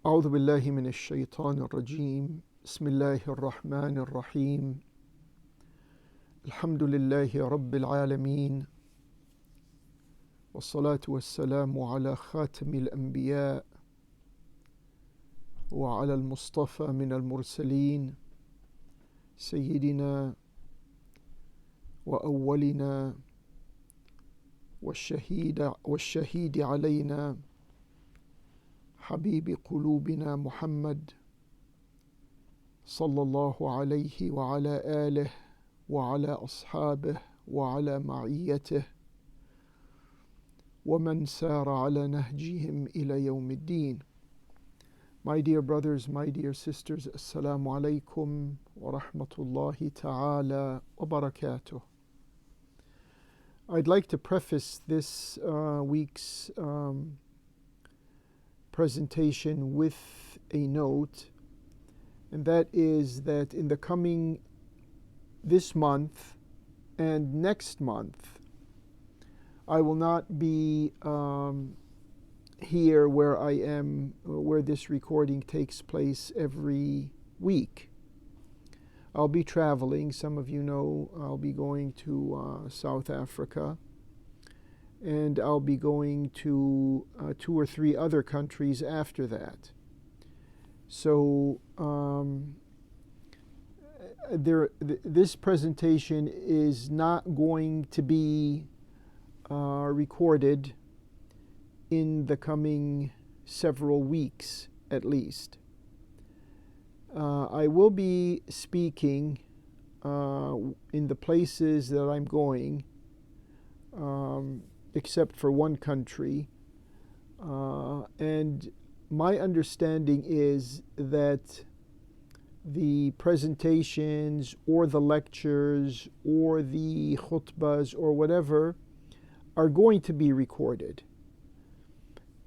أعوذ بالله من الشيطان الرجيم بسم الله الرحمن الرحيم الحمد لله رب العالمين والصلاة والسلام على خاتم الأنبياء وعلى المصطفى من المرسلين سيدنا وأولنا والشهيد علينا حبيب قلوبنا محمد صلى الله عليه وعلى آله وعلى أصحابه وعلى معيته ومن سار على نهجهم إلى يوم الدين. My dear brothers, my dear sisters, Assalamu alaikum wa rahmatullahi ta'ala wa barakatuh. I'd like to preface this week's presentation with a note, and that is that in the coming this month and next month, I will not be here where this recording takes place every week. I'll be traveling. Some of you know I'll be going to South Africa, and I'll be going to 2 or 3 other countries after that. So this presentation is not going to be recorded in the coming several weeks at least. I will be speaking in the places that I'm going, except for one country, and my understanding is that the presentations or the lectures or the khutbahs or whatever are going to be recorded.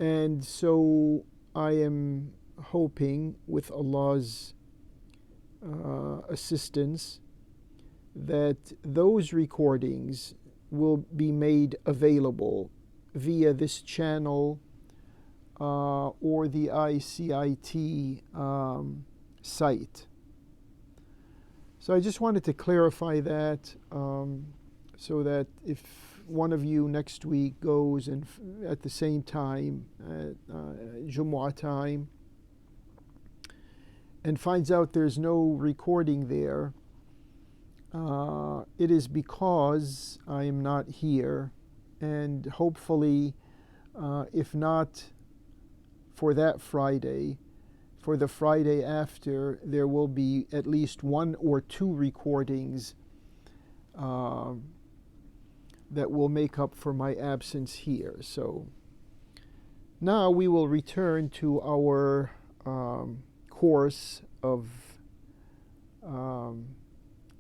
And so I am hoping, with Allah's assistance, that those recordings will be made available via this channel or the ICIT site. So I just wanted to clarify that so that if one of you next week goes and at the same time, at Jumu'ah time, and finds out there's no recording there, it is because I am not here, and hopefully, if not for that Friday, for the Friday after, there will be at least 1 or 2 recordings that will make up for my absence here. So now we will return to our course of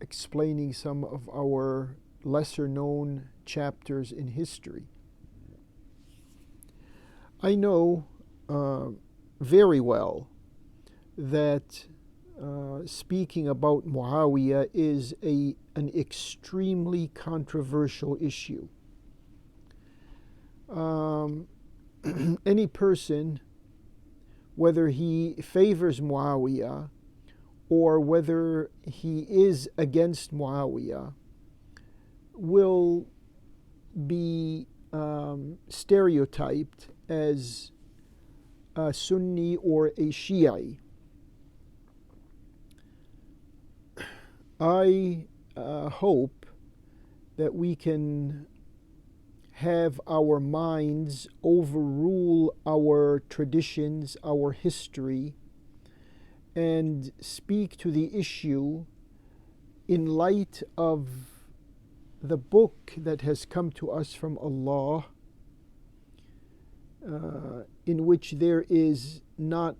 explaining some of our lesser known chapters in history. I know very well that speaking about Muawiya is an extremely controversial issue. Any person, whether he favors Muawiya or whether he is against Muawiya, will be stereotyped as a Sunni or a Shi'i. I hope that we can have our minds overrule our traditions, our history, and speak to the issue in light of the book that has come to us from Allah, in which there is not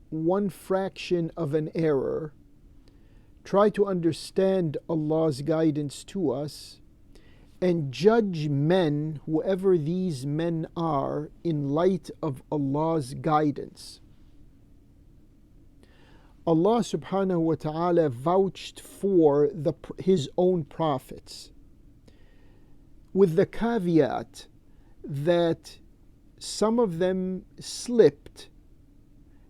one fraction of an error. Try to understand Allah's guidance to us and judge men, whoever these men are, in light of Allah's guidance. Allah subhanahu wa ta'ala vouched for His own prophets with the caveat that some of them slipped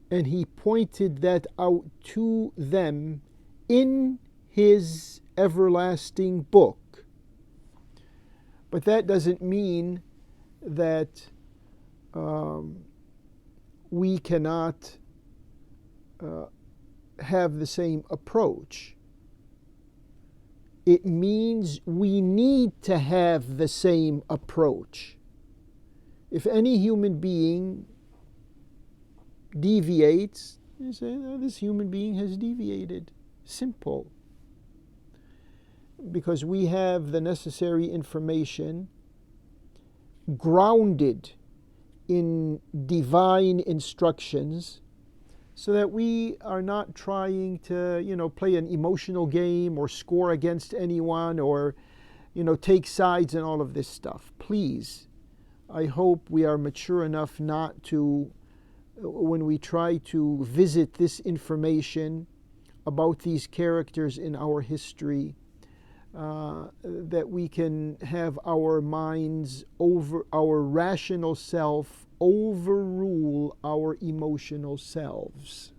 and he pointed that out to them in his everlasting book. But that doesn't mean that we cannot have the same approach. It means we need to have the same approach. If any human being deviates, you say, oh, this human being has deviated. Simple. Because we have the necessary information grounded in divine instructions, so that we are not trying to, play an emotional game or score against anyone or, take sides and all of this stuff. Please, I hope we are mature enough not to, when we try to visit this information about these characters in our history, that we can have our minds over our rational self overrule our emotional selves.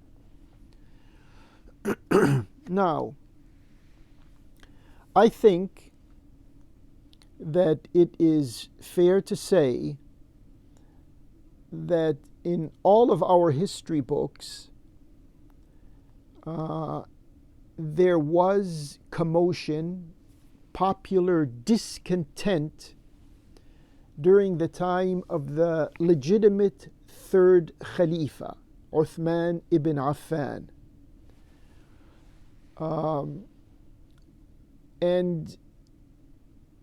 Now, I think that it is fair to say that in all of our history books, there was commotion, popular discontent during the time of the legitimate third Khalifa, Uthman ibn Affan. And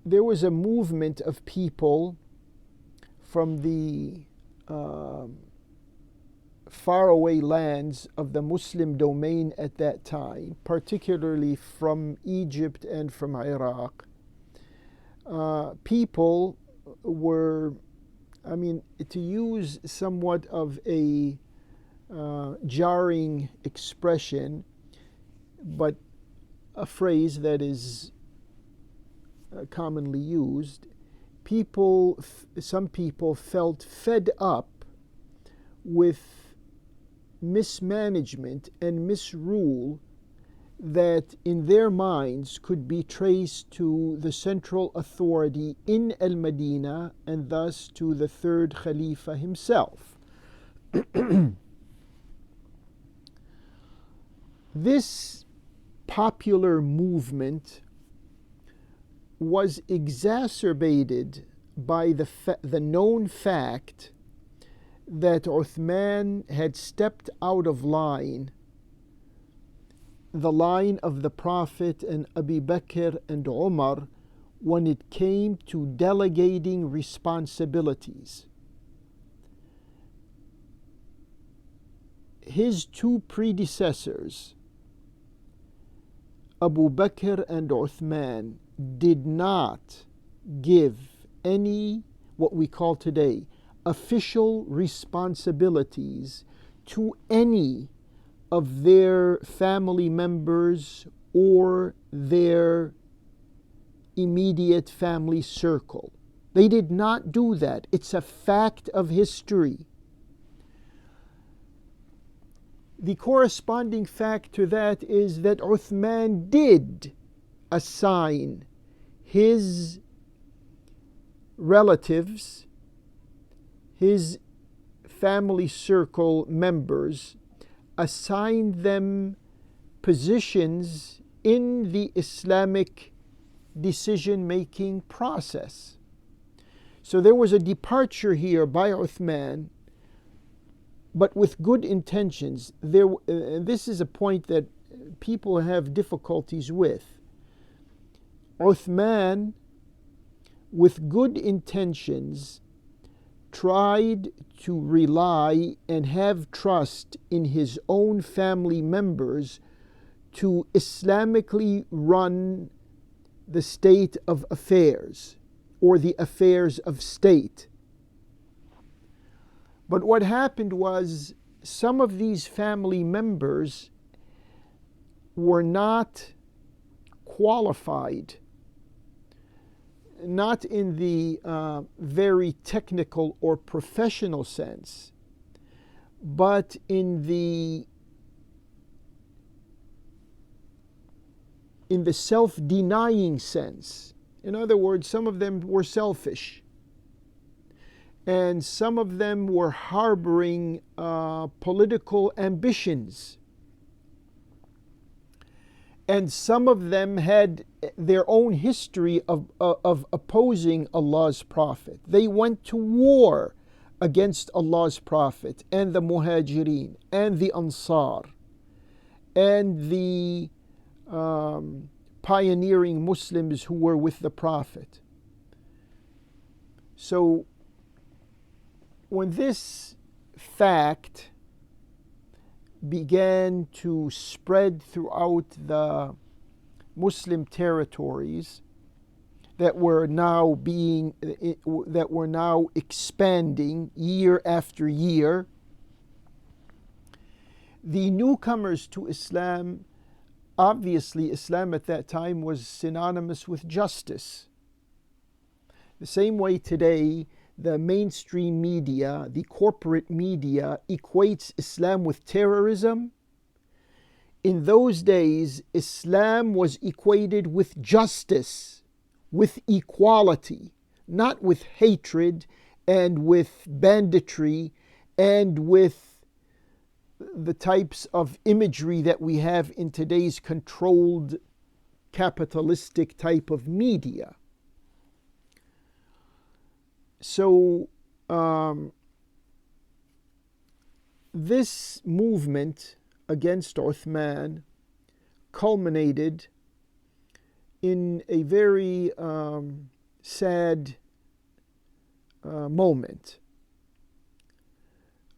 there was a movement of people from the faraway lands of the Muslim domain at that time, particularly from Egypt and from Iraq. People were, to use somewhat of a jarring expression, but a phrase that is commonly used, some people felt fed up with mismanagement and misrule that in their minds could be traced to the central authority in Al-Madinah and thus to the third Khalifa himself. This popular movement was exacerbated by the known fact that Uthman had stepped out of line, the line of the Prophet and Abu Bakr and Umar, when it came to delegating responsibilities. His two predecessors, Abu Bakr and Uthman, did not give any, what we call today, official responsibilities to any of their family members or their immediate family circle. They did not do that. It's a fact of history. The corresponding fact to that is that Uthman did assign his relatives, his family circle members, assigned them positions in the Islamic decision-making process. So there was a departure here by Uthman, but with good intentions. This is a point that people have difficulties with. Uthman, with good intentions, tried to rely and have trust in his own family members to Islamically run the state of affairs or the affairs of state. But what happened was some of these family members were not qualified, not in the very technical or professional sense, but in the self-denying sense. In other words, some of them were selfish, and some of them were harboring political ambitions, and some of them had their own history of opposing Allah's Prophet. They went to war against Allah's Prophet and the Muhajirin and the Ansar and the pioneering Muslims who were with the Prophet. So when this fact began to spread throughout the Muslim territories that were now expanding year after year, the newcomers to Islam, obviously Islam at that time was synonymous with justice. The same way today the mainstream media, the corporate media, equates Islam with terrorism. In those days, Islam was equated with justice, with equality, not with hatred and with banditry and with the types of imagery that we have in today's controlled capitalistic type of media. So this movement against Uthman culminated in a very sad moment.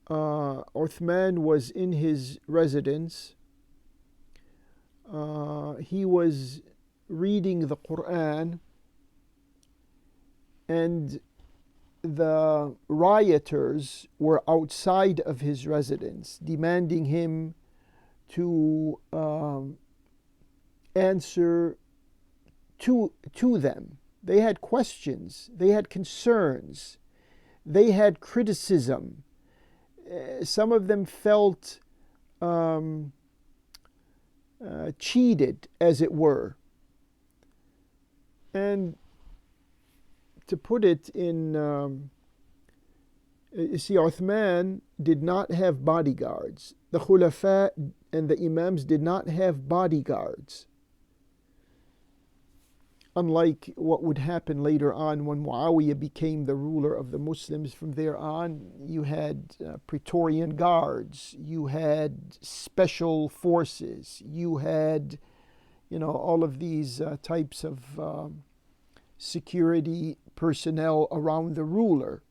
Uthman was in his residence. He was reading the Quran, and the rioters were outside of his residence, demanding him to answer to them. They had questions, they had concerns, they had criticism. Some of them felt cheated, as it were. And to put it in, you see, Uthman did not have bodyguards. The Khulafa and the Imams did not have bodyguards. Unlike what would happen later on when Muawiya became the ruler of the Muslims. From there on, you had Praetorian guards, you had special forces, you had, all of these types of security personnel around the ruler.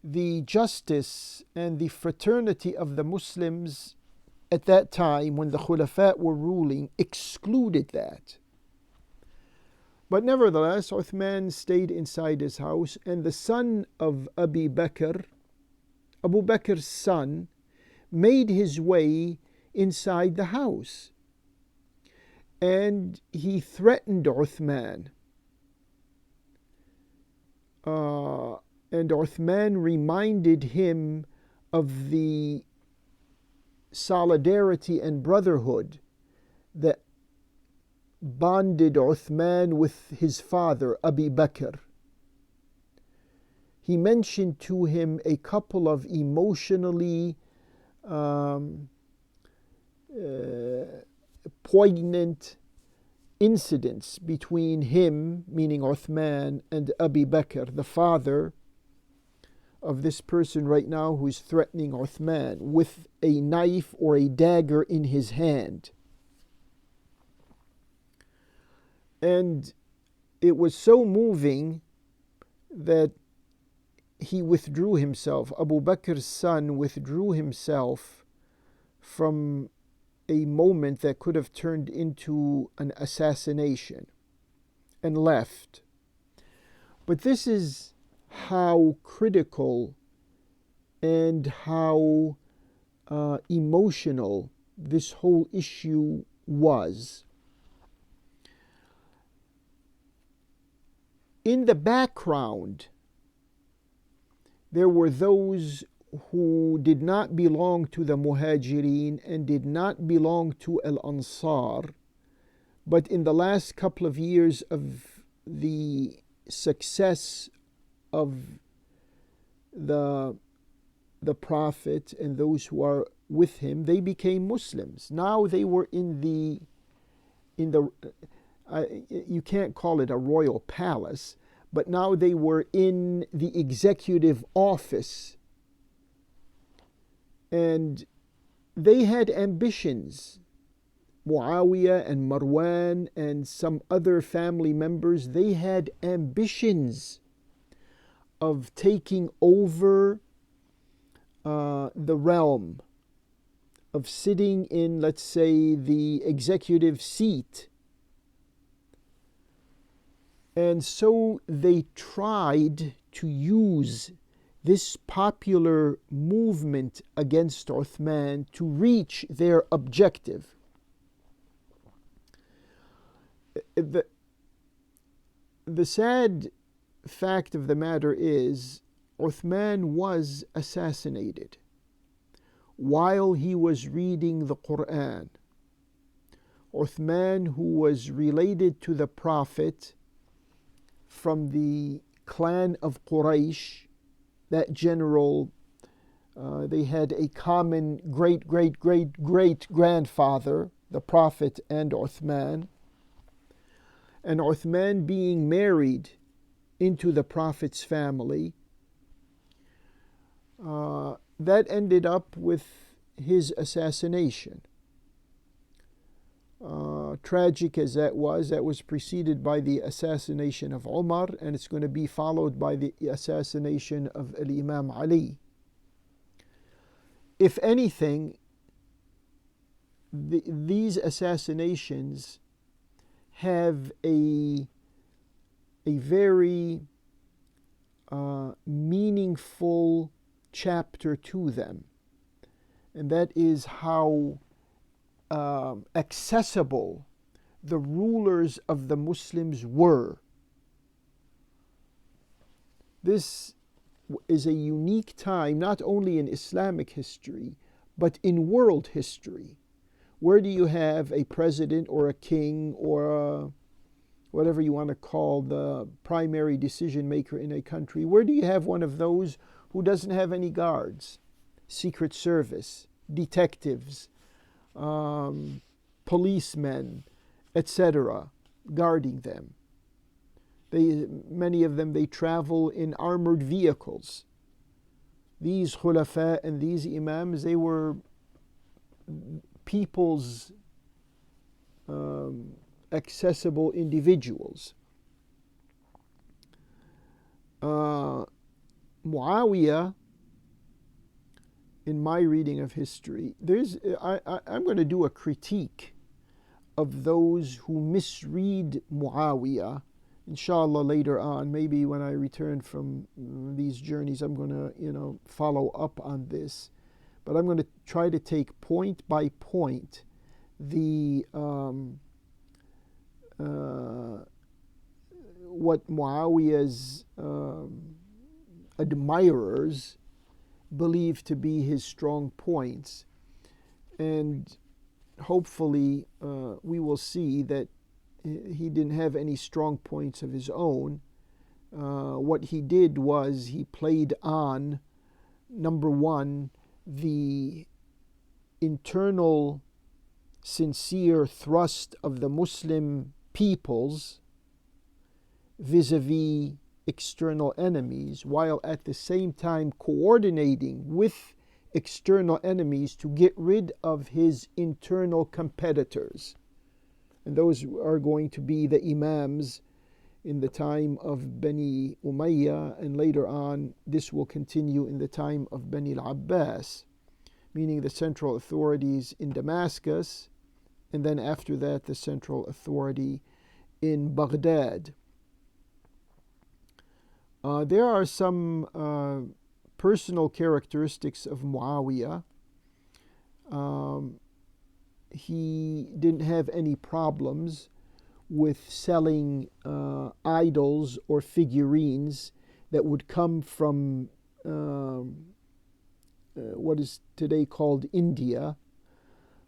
The justice and the fraternity of the Muslims at that time, when the Khulafa were ruling, excluded that. But nevertheless, Uthman stayed inside his house, and the son of Abu Bakr's son, made his way inside the house. And he threatened Uthman. And Uthman reminded him of the solidarity and brotherhood that bonded Uthman with his father, Abu Bakr. He mentioned to him a couple of emotionally poignant incidents between him, meaning Uthman, and Abu Bakr, the father of this person right now who's threatening Uthman with a knife or a dagger in his hand. And it was so moving that he withdrew himself. Abu Bakr's son withdrew himself from a moment that could have turned into an assassination and left. But this is how critical and how emotional this whole issue was. In the background, there were those who did not belong to the Muhajirin and did not belong to Al Ansar, but in the last couple of years of the success of the Prophet and those who are with him, they became Muslims. Now they were in the you can't call it a royal palace, but now they were in the executive office, and they had ambitions. Muawiya and Marwan and some other family members, they had ambitions of taking over the realm, of sitting in, let's say, the executive seat. And so they tried to use this popular movement against Uthman to reach their objective. The sad fact of the matter is, Uthman was assassinated while he was reading the Quran. Uthman, who was related to the Prophet from the clan of Quraysh, that general, they had a common great-great-great-great-grandfather, the Prophet and Uthman. And Uthman being married into the Prophet's family, that ended up with his assassination. Tragic as that was preceded by the assassination of Umar, and it's going to be followed by the assassination of Imam Ali. If anything, these assassinations have a very meaningful chapter to them, and that is how accessible the rulers of the Muslims were. This is a unique time, not only in Islamic history, but in world history. Where do you have a president or a king or whatever you want to call the primary decision maker in a country? Where do you have one of those who doesn't have any guards, Secret Service, detectives, policemen, etc., guarding them? Many of them, they travel in armored vehicles. These khulafa and these imams, they were people's accessible individuals. Muawiya, in my reading of history, I'm going to do a critique of those who misread Muawiya. Inshallah, later on, maybe when I return from these journeys, I'm going to, follow up on this. But I'm going to try to take point by point what Muawiya's admirers believe to be his strong points, and hopefully we will see that he didn't have any strong points of his own. What he did was he played on, number one, the internal sincere thrust of the Muslim peoples vis-a-vis external enemies, while at the same time coordinating with external enemies to get rid of his internal competitors. And those are going to be the imams in the time of Bani Umayyah, and later on this will continue in the time of Bani al-Abbas, meaning the central authorities in Damascus, and then after that the central authority in Baghdad. There are some personal characteristics of Muawiyah. He didn't have any problems with selling idols or figurines that would come from what is today called India.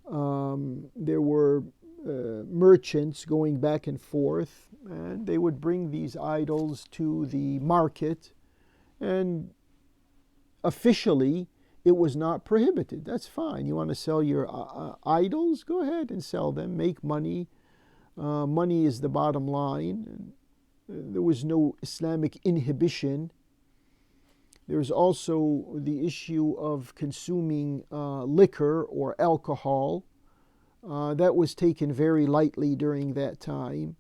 There were merchants going back and forth, and they would bring these idols to the market, and officially it was not prohibited. That's fine. You want to sell your idols? Go ahead and sell them. Make money. Money is the bottom line. There was no Islamic inhibition. There's also the issue of consuming liquor or alcohol. That was taken very lightly during that time.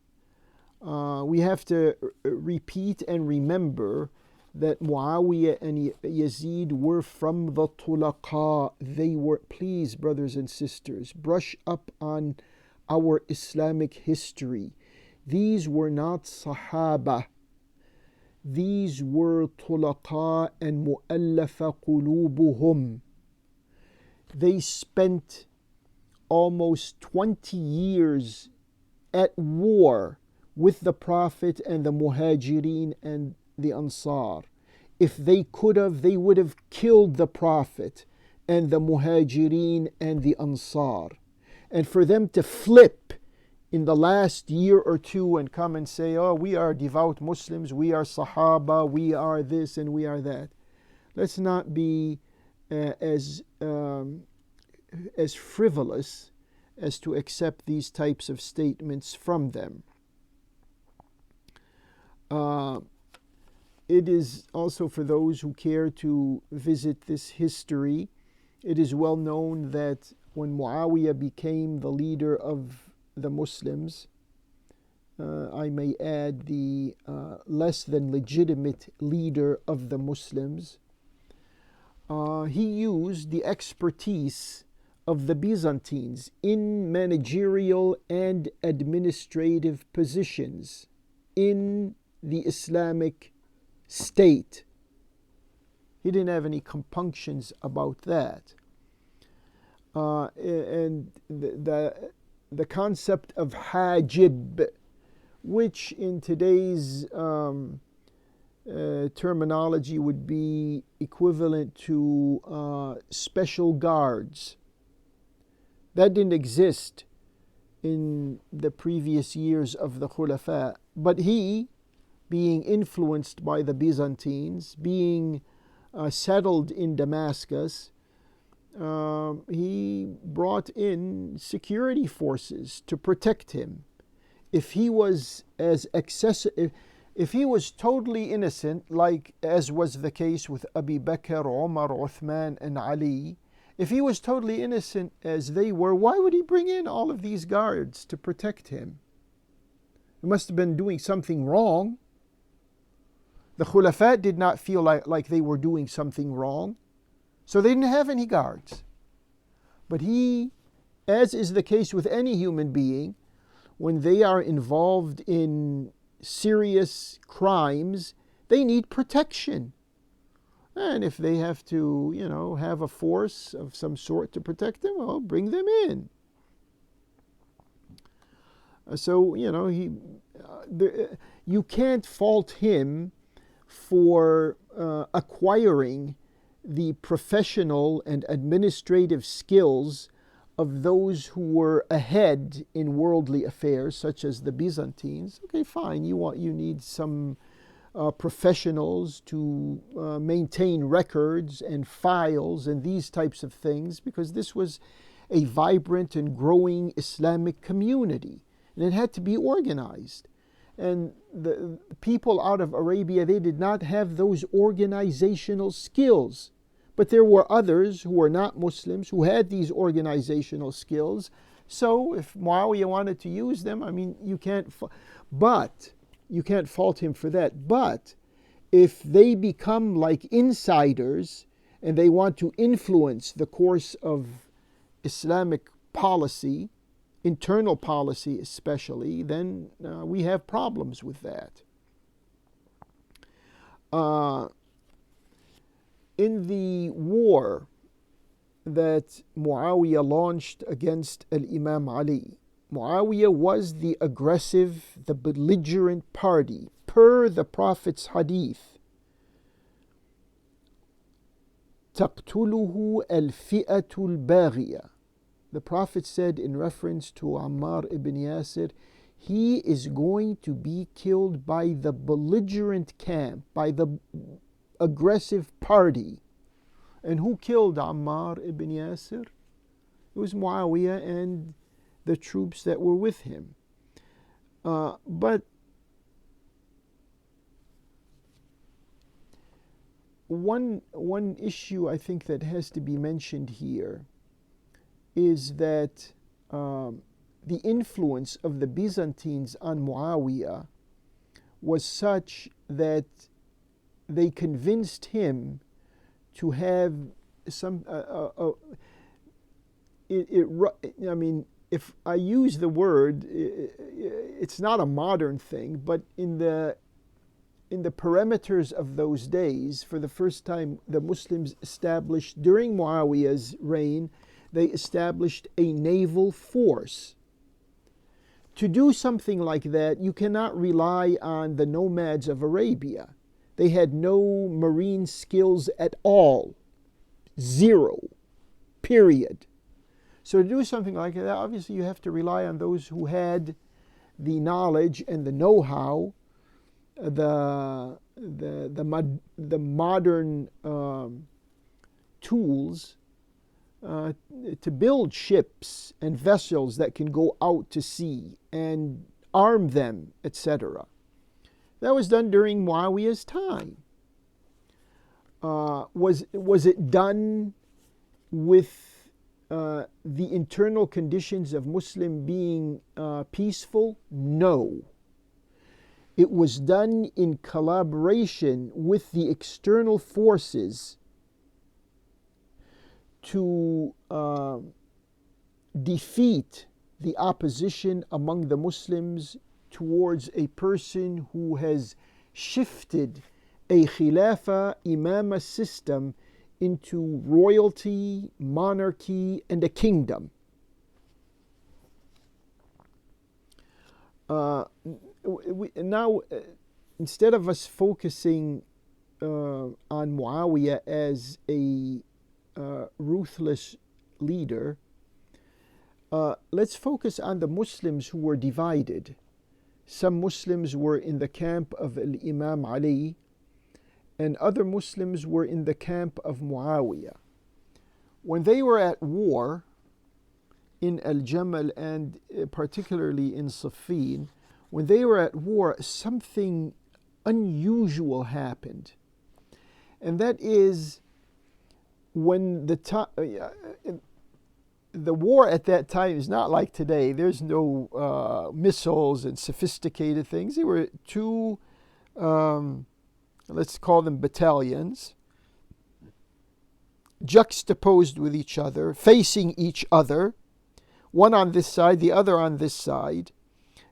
We have to repeat and remember that Muawiya and Yazid were from the Tulaqa. They were, please, brothers and sisters, brush up on our Islamic history. These were not Sahaba. These were Tulaqa and Mu'allafa qulubuhum. They spent almost 20 years at war with the Prophet and the Muhajirin and the Ansar. If they could have, they would have killed the Prophet and the Muhajirin and the Ansar. And for them to flip in the last year or two and come and say, oh, we are devout Muslims, we are Sahaba, we are this and we are that. Let's not be as frivolous as to accept these types of statements from them. It is also, for those who care to visit this history, it is well known that when Muawiya became the leader of the Muslims, I may add the less than legitimate leader of the Muslims, he used the expertise of the Byzantines in managerial and administrative positions in the Islamic state. He didn't have any compunctions about that. And the concept of hajib, which in today's terminology would be equivalent to special guards, that didn't exist in the previous years of the Khulafa. But he, being influenced by the Byzantines, being settled in Damascus, he brought in security forces to protect him. If he was if he was totally innocent, like as was the case with Abu Bakr, Umar, Uthman, and Ali, if he was totally innocent as they were, why would he bring in all of these guards to protect him? He must have been doing something wrong. The Khulafat did not feel like they were doing something wrong, so they didn't have any guards. But he, as is the case with any human being, when they are involved in serious crimes, they need protection. And if they have to, have a force of some sort to protect them, well, bring them in. So, you can't fault him for acquiring the professional and administrative skills of those who were ahead in worldly affairs, such as the Byzantines. Okay, fine, you need some professionals to maintain records and files and these types of things, because this was a vibrant and growing Islamic community, and it had to be organized. And the people out of Arabia, they did not have those organizational skills. But there were others who were not Muslims who had these organizational skills. So if Muawiya wanted to use them, you can't fault him for that. But if they become like insiders and they want to influence the course of Islamic policy, internal policy especially, then we have problems with that. In the war that Muawiya launched against Al-Imam Ali, Muawiya was the aggressive, the belligerent party, per the Prophet's hadith. تقتله الفئة الباغية. The Prophet said in reference to Ammar ibn Yasir, he is going to be killed by the belligerent camp, by the aggressive party. And who killed Ammar ibn Yasir? It was Muawiya and the troops that were with him. But one issue I think that has to be mentioned here is that the influence of the Byzantines on Muawiya was such that they convinced him to have some I mean, if I use the word, it's not a modern thing, but in the perimeters of those days, for the first time, the Muslims established, during Muawiya's reign, they established a naval force. To do something like that, you cannot rely on the nomads of Arabia. They had no marine skills at all. Zero. Period. So to do something like that, obviously you have to rely on those who had the knowledge and the know-how, the modern tools to build ships and vessels that can go out to sea and arm them, etc. That was done during Muawiya's time. Was it done with the internal conditions of Muslim being peaceful? No. It was done in collaboration with the external forces to defeat the opposition among the Muslims towards a person who has shifted a Khilafah Imama system into royalty, monarchy, and a kingdom. Now, instead of us focusing on Muawiya as a ruthless leader, let's focus on the Muslims who were divided. Some Muslims were in the camp of Imam Ali, and other Muslims were in the camp of Muawiya. When they were at war in Al-Jamal and particularly in Siffin, when they were at war, something unusual happened. And that is when the war at that time is not like today. There's no missiles and sophisticated things. They were two, let's call them battalions, juxtaposed with each other, facing each other, one on this side, the other on this side,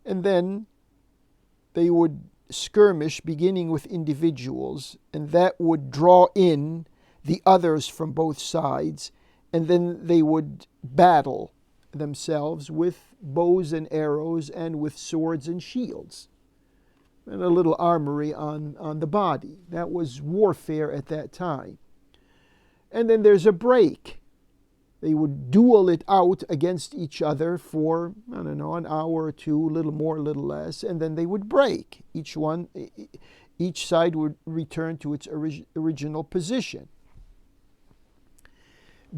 and then they would skirmish beginning with individuals, and that would draw in the others from both sides, and then they would battle themselves with bows and arrows and with swords and shields, and a little armory on the body. That was warfare at that time. And then there's a break. They would duel it out against each other for, I don't know, an hour or two, a little more, a little less, and then they would break. Each side would return to its original position.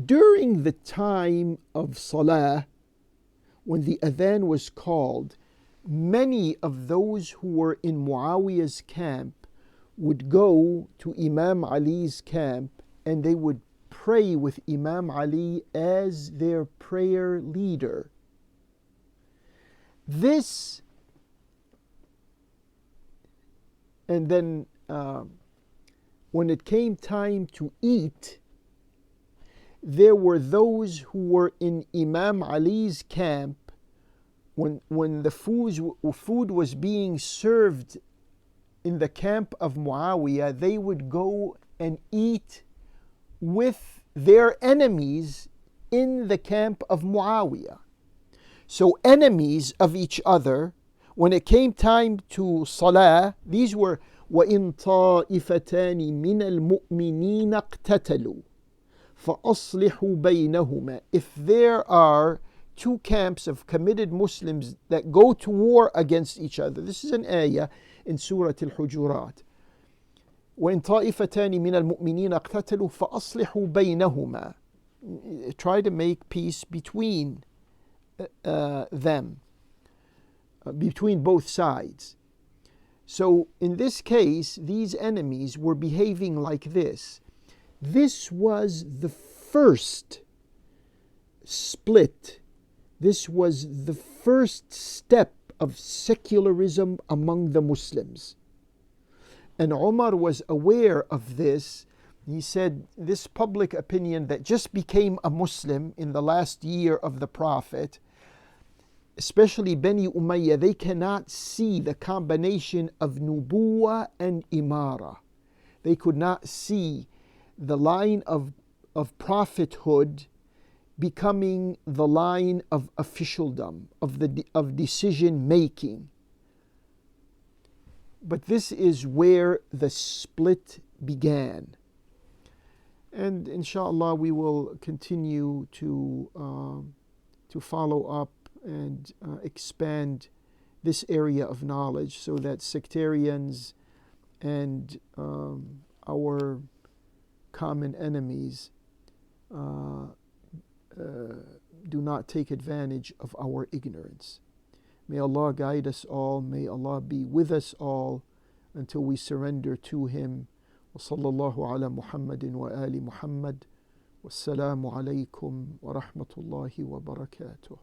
During the time of Salah, when the adhan was called, many of those who were in Muawiya's camp would go to Imam Ali's camp, and they would pray with Imam Ali as their prayer leader. This, and then when it came time to eat, there were those who were in Imam Ali's camp. When the food was being served in the camp of Muawiyah, they would go and eat with their enemies in the camp of Muawiyah. So enemies of each other, when it came time to Salah, these were وَإِن طَائِفَتَانِ مِنَ الْمُؤْمِنِينَ اقْتَتَلُوا. فَأَصْلِحُوا بَيْنَهُمَا. If there are two camps of committed Muslims that go to war against each other, this is an ayah in Surah Al-Hujurat. وَإِن طَائِفَتَانِ مِنَ الْمُؤْمِنِينَ اقْتَتَلُوا فَأَصْلِحُوا بَيْنَهُمَا. Try to make peace between them, between both sides. So in this case, these enemies were behaving like this. This was the first split. This was the first step of secularism among the Muslims. And Umar was aware of this. He said, this public opinion that just became a Muslim in the last year of the Prophet, especially Bani Umayyah, they cannot see the combination of nubuwah and imara. They could not see the line of prophethood becoming the line of officialdom, of decision making. But this is where the split began. And inshallah we will continue to follow up and expand this area of knowledge so that sectarians and our common enemies do not take advantage of our ignorance. May Allah guide us all. May Allah be with us all until we surrender to Him. وصلى الله على محمد وآل محمد والسلام عليكم ورحمة الله وبركاته.